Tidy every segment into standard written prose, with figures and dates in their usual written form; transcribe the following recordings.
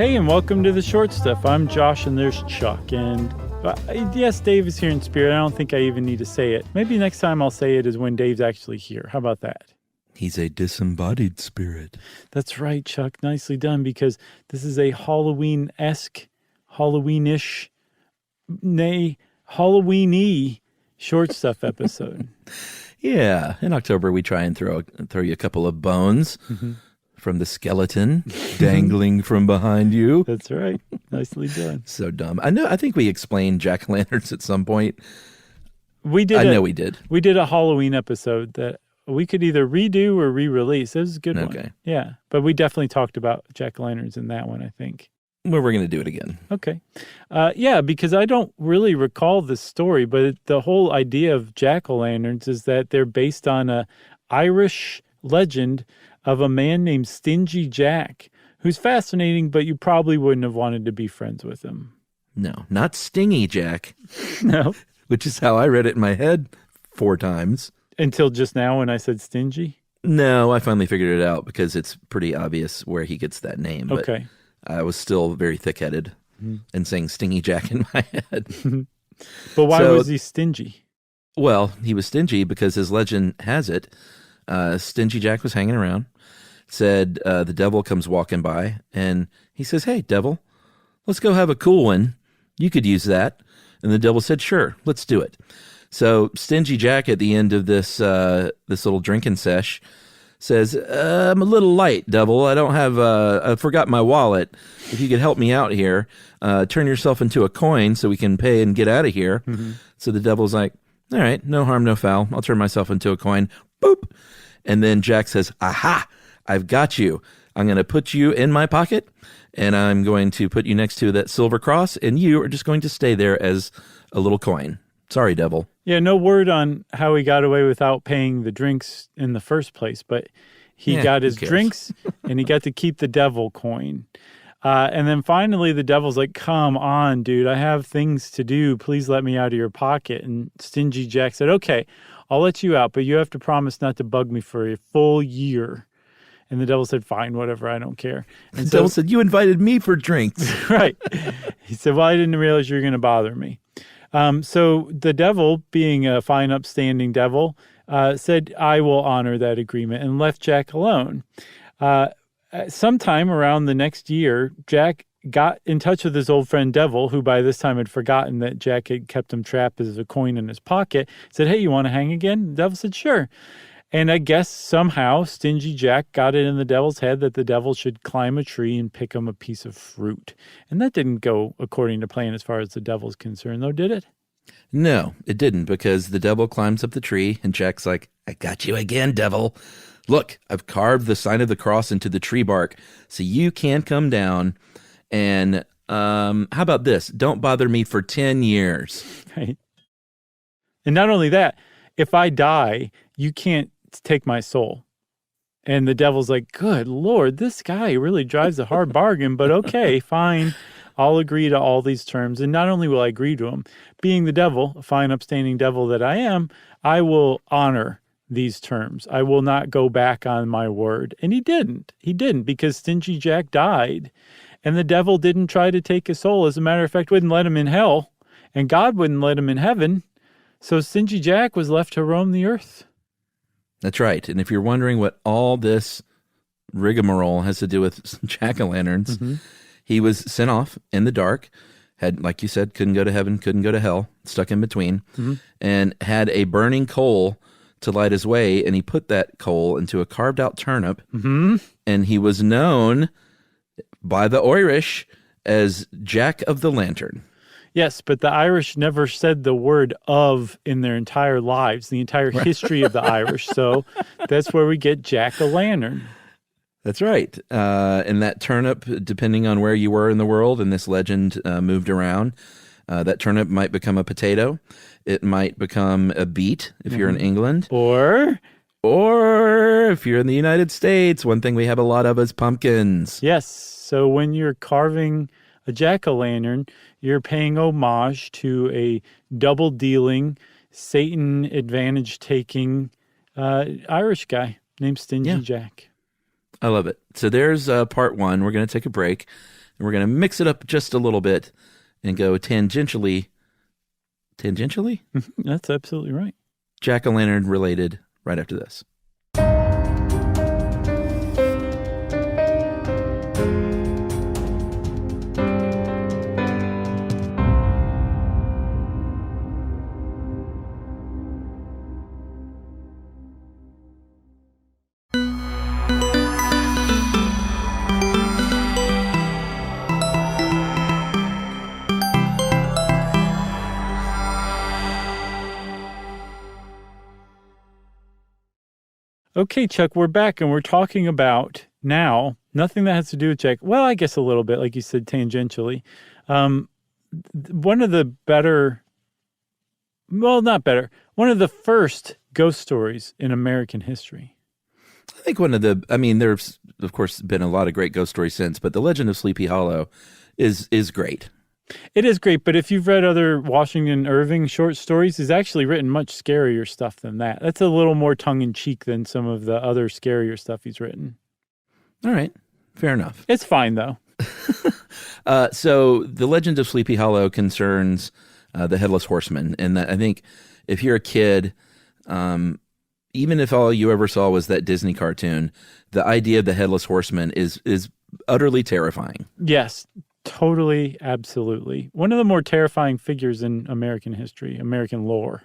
Hey, and welcome to the Short Stuff. I'm Josh, and there's Chuck. And yes, Dave is here in spirit. I don't think I even need to say it. Maybe next time I'll say it is when Dave's actually here. How about that? He's a disembodied spirit. That's right, Chuck. Nicely done, because this is a Halloween-esque, Halloween-ish, nay, Halloween-y Short Stuff episode. Yeah. In October, we try and throw you a couple of bones from the skeleton dangling from behind you. That's right. Nicely done. So dumb. I think we explained jack-o'-lanterns at some point. We did. I know we did. We did a Halloween episode that we could either redo or re-release. It was a good one. Okay. Yeah. But we definitely talked about jack-o'-lanterns in that one, I think. Well, we're going to do it again. Okay. Yeah, because I don't really recall this story, but the whole idea of jack-o'-lanterns is that they're based on a Irish legend of a man named Stingy Jack, who's fascinating, but you probably wouldn't have wanted to be friends with him. No, not Stingy Jack. No. Which is how I read it in my head 4 times. Until just now when I said stingy? No, I finally figured it out because it's pretty obvious where he gets that name. But okay. I was still very thick-headed and saying Stingy Jack in my head. But why was he stingy? Well, he was stingy because his legend has it. Stingy Jack was hanging around, said the devil comes walking by, and he says, "Hey, devil, let's go have a cool one. You could use that." And the devil said, "Sure, let's do it." So Stingy Jack at the end of this little drinking sesh says, "I'm a little light, devil. I don't have, I forgot my wallet. If you could help me out here, turn yourself into a coin so we can pay and get out of here." So the devil's like, "All right, no harm, no foul. I'll turn myself into a coin." Boop. And then Jack says, "Aha, I've got you. I'm going to put you in my pocket, and I'm going to put you next to that silver cross, and you are just going to stay there as a little coin. Sorry, devil." Yeah, no word on how he got away without paying the drinks in the first place, but he got his drinks, and he got to keep the devil coin. And then finally the devil's like, "Come on, dude, I have things to do. Please let me out of your pocket." And Stingy Jack said, "Okay, I'll let you out, but you have to promise not to bug me for a full year." And the devil said, "Fine, whatever, I don't care." And the devil said, "You invited me for drinks." Right. He said, "Well, I didn't realize you were going to bother me." So the devil, being a fine, upstanding devil, said, "I will honor that agreement," and left Jack alone. Sometime around the next year, Jack got in touch with his old friend Devil, who by this time had forgotten that Jack had kept him trapped as a coin in his pocket. Said, "Hey, you want to hang again?" The devil said, "Sure." And I guess somehow Stingy Jack got it in the devil's head that the devil should climb a tree and pick him a piece of fruit. And that didn't go according to plan as far as the devil's concerned, though, did it? No, it didn't, because the devil climbs up the tree, and Jack's like, "I got you again, devil. Look, I've carved the sign of the cross into the tree bark, so you can't come down. And how about this? Don't bother me for 10 years. Right. And not only that, if I die, you can't take my soul. And the devil's like, "Good Lord, this guy really drives a hard bargain, but okay, fine. I'll agree to all these terms. And not only will I agree to them, being the devil, a fine, upstanding devil that I am, I will honor these terms. I will not go back on my word." And he didn't. He didn't, because Stingy Jack died. And the devil didn't try to take his soul. As a matter of fact, wouldn't let him in hell. And God wouldn't let him in heaven. So Stingy Jack was left to roam the earth. That's right. And if you're wondering what all this rigmarole has to do with jack-o'-lanterns, he was sent off in the dark, had, like you said, couldn't go to heaven, couldn't go to hell, stuck in between, and had a burning coal to light his way, and he put that coal into a carved-out turnip, and he was known by the Irish as Jack of the Lantern. Yes, but the Irish never said the word "of" in their entire lives, the entire history of the Irish. So that's where we get jack-o'-lantern. That's right. And that turnip, depending on where you were in the world, and this legend moved around, that turnip might become a potato. It might become a beet if you're in England. Or if you're in the United States, one thing we have a lot of is pumpkins. Yes. So when you're carving a jack-o'-lantern, you're paying homage to a double-dealing, Satan advantage-taking Irish guy named Stingy Jack. I love it. So there's part one. We're going to take a break, and we're going to mix it up just a little bit and go tangentially. Tangentially? That's absolutely right. Jack-o'-lantern related right after this. Okay, Chuck, we're back and we're talking about now nothing that has to do with Jack. Well, I guess a little bit, like you said, tangentially. One of the better, well, not better, one of the first ghost stories in American history. I think there's, of course, been a lot of great ghost stories since, but the Legend of Sleepy Hollow is great. It is great, but if you've read other Washington Irving short stories, he's actually written much scarier stuff than that. That's a little more tongue-in-cheek than some of the other scarier stuff he's written. All right. Fair enough. It's fine, though. So the Legend of Sleepy Hollow concerns the Headless Horseman. And that, I think if you're a kid, even if all you ever saw was that Disney cartoon, the idea of the Headless Horseman is utterly terrifying. Yes, totally, absolutely. One of the more terrifying figures in American history, American lore.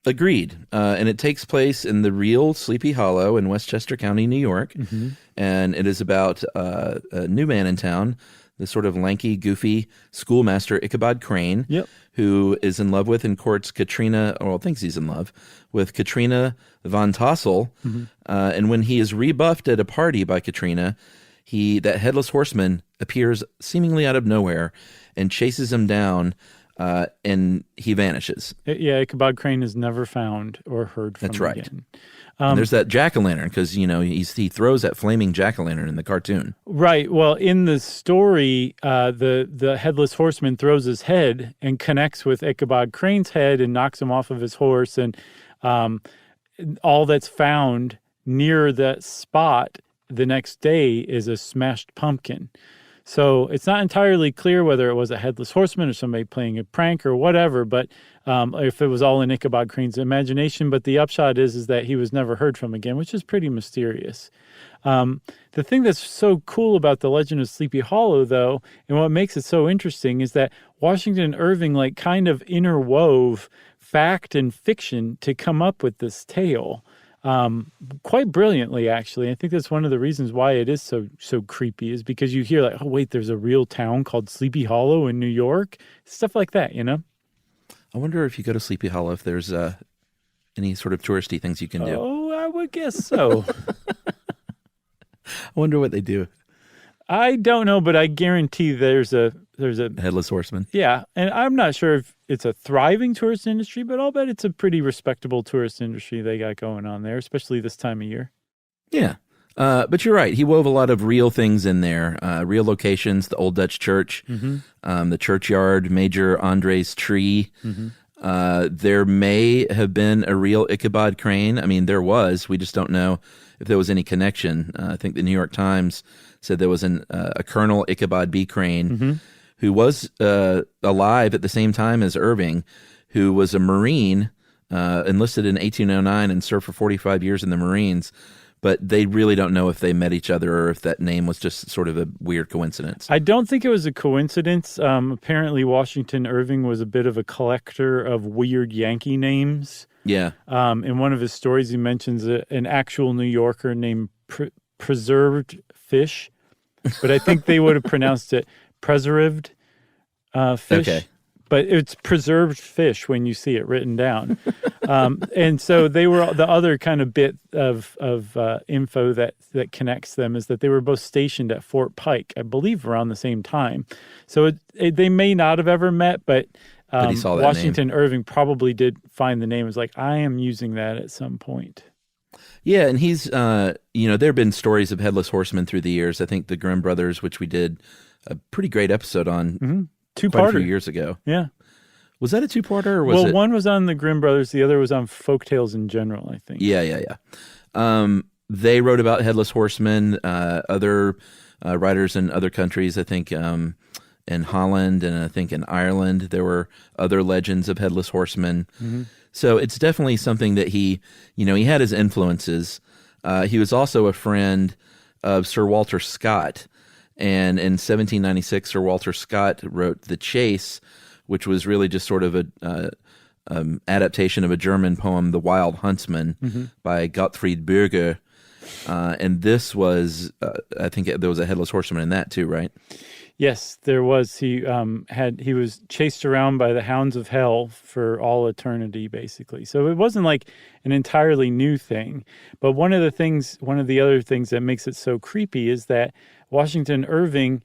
Agreed. And it takes place in the real Sleepy Hollow in Westchester County, New York. Mm-hmm. And it is about a new man in town, the sort of lanky, goofy schoolmaster Ichabod Crane, who is in love with and courts Katrina, or thinks he's in love with Katrina Von Tassel. Mm-hmm. And when he is rebuffed at a party by Katrina, that Headless Horseman appears seemingly out of nowhere and chases him down, and he vanishes. Yeah, Ichabod Crane is never found or heard from. That's right. Again. And there's that jack-o'-lantern, because he throws that flaming jack-o'-lantern in the cartoon. Right. Well, in the story, the Headless Horseman throws his head and connects with Ichabod Crane's head and knocks him off of his horse, and all that's found near that spot the next day is a smashed pumpkin. So it's not entirely clear whether it was a Headless Horseman or somebody playing a prank or whatever, but if it was all in Ichabod Crane's imagination. But the upshot is that he was never heard from again, which is pretty mysterious. The thing that's so cool about the Legend of Sleepy Hollow, though, and what makes it so interesting, is that Washington Irving kind of interwove fact and fiction to come up with this tale. Quite brilliantly, actually. I think that's one of the reasons why it is so creepy, is because you hear oh wait, there's a real town called Sleepy Hollow in New York, stuff like that. I wonder if you go to Sleepy Hollow if there's any sort of touristy things you can do. Oh, I would guess so. I wonder what they do. I don't know, but I guarantee there's a Headless Horseman. Yeah, and I'm not sure if it's a thriving tourist industry, but I'll bet it's a pretty respectable tourist industry they got going on there, especially this time of year. Yeah, but you're right. He wove a lot of real things in there, real locations, the Old Dutch Church, the churchyard, Major Andre's tree. Mm-hmm. There may have been a real Ichabod Crane. I mean, there was. We just don't know if there was any connection. I think the New York Times said there was a Colonel Ichabod B. Crane, who was alive at the same time as Irving, who was a Marine, enlisted in 1809 and served for 45 years in the Marines. But they really don't know if they met each other or if that name was just sort of a weird coincidence. I don't think it was a coincidence. Apparently, Washington Irving was a bit of a collector of weird Yankee names. Yeah. In one of his stories, he mentions an actual New Yorker named Preserved Fish, but I think they would have pronounced it preserved fish. Okay. But it's preserved fish when you see it written down. And so they were, the other kind of bit of info that connects them is that they were both stationed at Fort Pike, I believe around the same time. So they may not have ever met, but he saw that Washington name. Irving probably did find the name. It was like, I am using that at some point. Yeah, and he's, there have been stories of Headless Horsemen through the years. I think the Grimm brothers, which we did a pretty great episode on quite a few years ago. Yeah. Was that a two-parter? Or was one was on the Grimm brothers. The other was on folktales in general, I think. Yeah. they wrote about headless horsemen. Other writers in other countries, I think in Holland and I think in Ireland, there were other legends of headless horsemen. Mm-hmm. So it's definitely something that he had his influences. He was also a friend of Sir Walter Scott. And in 1796, Sir Walter Scott wrote The Chase, which was really just sort of a adaptation of a German poem, The Wild Huntsman, mm-hmm. by Gottfried Bürger. And this was, I think there was a headless horseman in that too, right? Yes, there was. He was chased around by the hounds of hell for all eternity, basically. So it wasn't like an entirely new thing. But one of the other things that makes it so creepy is that Washington Irving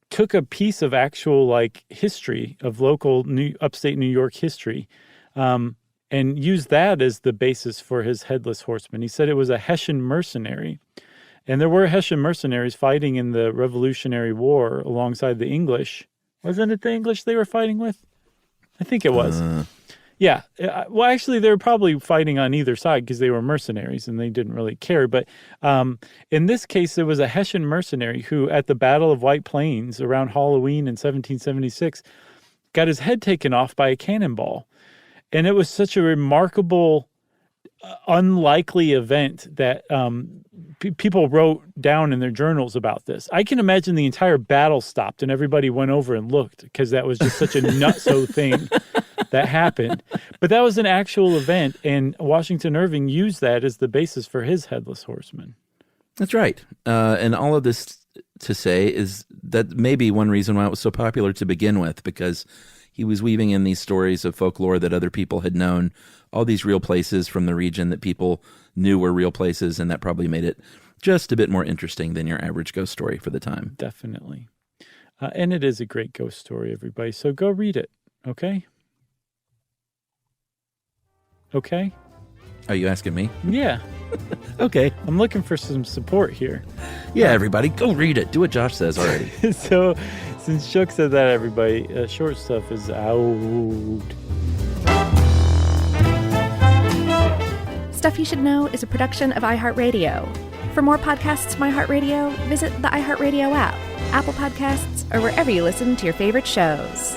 took a piece of actual history of local upstate New York history, and used that as the basis for his headless horseman. He said it was a Hessian mercenary. And there were Hessian mercenaries fighting in the Revolutionary War alongside the English. Wasn't it the English they were fighting with? I think it was. Yeah. Well, actually, they were probably fighting on either side because they were mercenaries and they didn't really care. But in this case, it was a Hessian mercenary who, at the Battle of White Plains around Halloween in 1776, got his head taken off by a cannonball. And it was such a remarkable, unlikely event that people wrote down in their journals about this. I can imagine the entire battle stopped and everybody went over and looked because that was just such a nutso thing that happened. But that was an actual event, and Washington Irving used that as the basis for his headless horseman. That's right. And all of this to say is that maybe one reason why it was so popular to begin with, because he was weaving in these stories of folklore that other people had known, all these real places from the region that people knew were real places, and that probably made it just a bit more interesting than your average ghost story for the time. Definitely. And it is a great ghost story, everybody. So go read it, okay? Okay? Are you asking me? Yeah. Okay. I'm looking for some support here. Yeah, everybody, go read it. Do what Josh says already. So, since Chuck said that, everybody, Short Stuff is out. Stuff You Should Know is a production of iHeartRadio. For more podcasts from iHeartRadio, visit the iHeartRadio app, Apple Podcasts, or wherever you listen to your favorite shows.